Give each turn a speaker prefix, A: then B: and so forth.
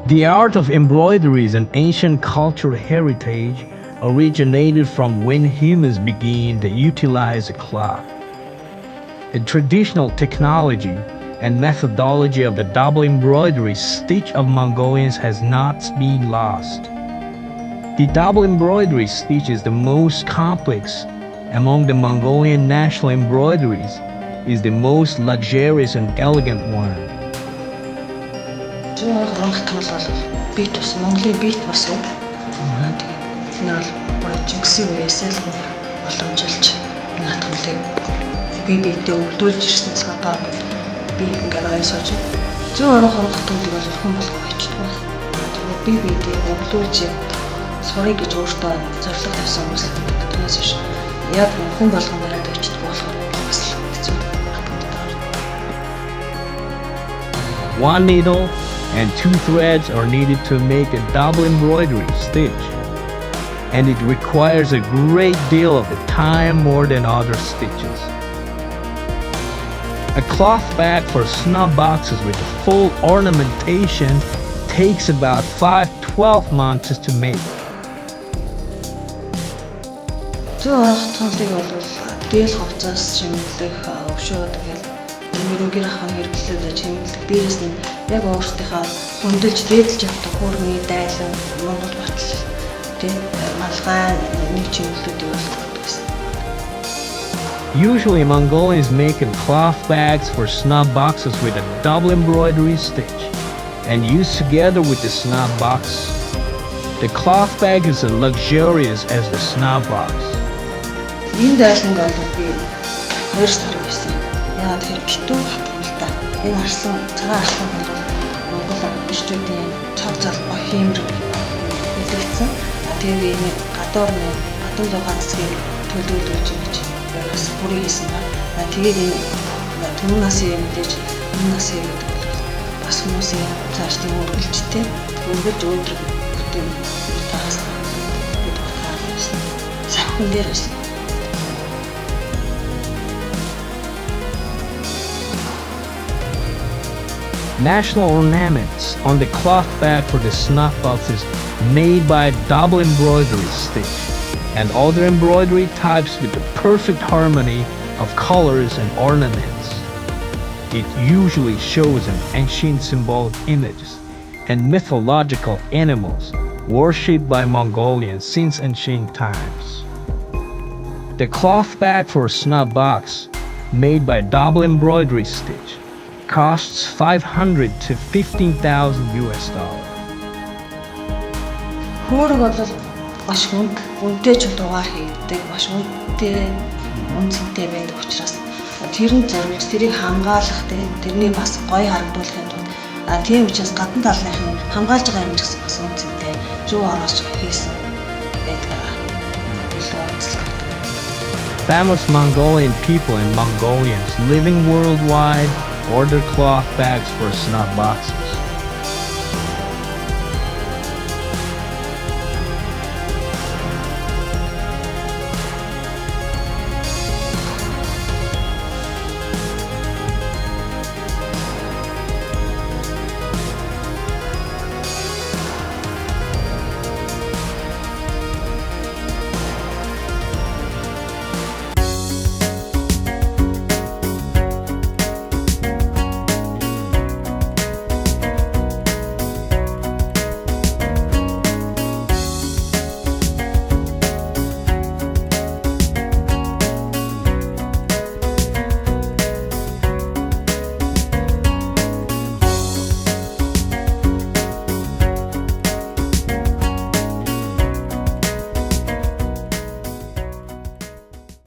A: The art of embroidery is an ancient cultural heritage originated from when humans began to utilize cloth. The traditional technology and methodology of the double embroidery stitch of Mongolians has not been lost. The double embroidery stitch is the most complex among the Mongolian national embroideries, is the most luxurious and elegant one.
B: Бит бас Монголын бит бас уу. Тэгээд бол Чингисийн үеэс л боломжилж наатгалыг би битээ өвлүүлж ирсэн цаг одоо би ингээд айсаж зүүн орох хатууд бол хүн болгоо хийчихдэг байна. Тэгээд би битээ өвлүүлж сурыг гэж өөртөө зорилго тавьсан хүмүүс л биднээс биш. Яг хүн болгоо яриад очдөг болохоор бас хэцүү.
A: One needle and 2 threads are needed to make a double embroidery stitch, and it requires a great deal of the time more than other stitches. A cloth bag for snub boxes with full ornamentation takes about 5-12 months to make.
B: Зүүн хатгалыг бол дээл хувцас чимэглэх өвшөө тэгэл мөрөгийн ахын хэрэглээд чимэглэх дээрээс нь яг өөрсдийнхөө хөндлөж дээдлж явдаг хуурмын дайлан Монгол батал тийм малгай нэг чимэглэлүүдийг болгодог гэсэн.
A: Usually Mongolians make cloth bags for snub boxes with a double embroidery stitch and used together with the snub box. The cloth bag is as luxurious as the snub box.
B: Энэ дайланг бол би 2 сар байсан. Яагаад тэгэхээр битүү хатгалтай. Энэ арслан цагаан арслан бол Монгол бишчүүдийн цаг залбаа хиймэр хэлэгдсэн. Тэгээд энэ гадуур нэг гадуур зугаан цэцгийг төлөөлүүлж ингэж бас бүрий хийсэн ба. Тэгээд энэ түмэн насын мэдээж энэ насын бас хүмүүсийн цааш тийм үргэлжтэй үргэлж өдөр бүтээн таас сахин дээрээс
A: National ornaments on the cloth bag for the snuff boxes made by a double embroidery stitch and other embroidery types with the perfect harmony of colors and ornaments. It usually shows an ancient symbolic images and mythological animals worshipped by Mongolians since ancient times. The cloth bag for a snuff box made by a double embroidery stitch costs $500 to $15,000 US.
B: Хөөрөг бол маш үнэтэй ч дугаар хийдэг, маш үнэтэй үнцэнтэй байдаг учраас тэрний зорилго тэрийг хамгаалах тэрний бас гоё харагдуулахын тулд тийм учраас гадна талынх нь хамгаалж байгаа юм гэсэн бас үнцэнтэй зүү ороос хийсэн байдаг.
A: Famous Mongolian people and Mongolians living worldwide order cloth bags for snuff boxes.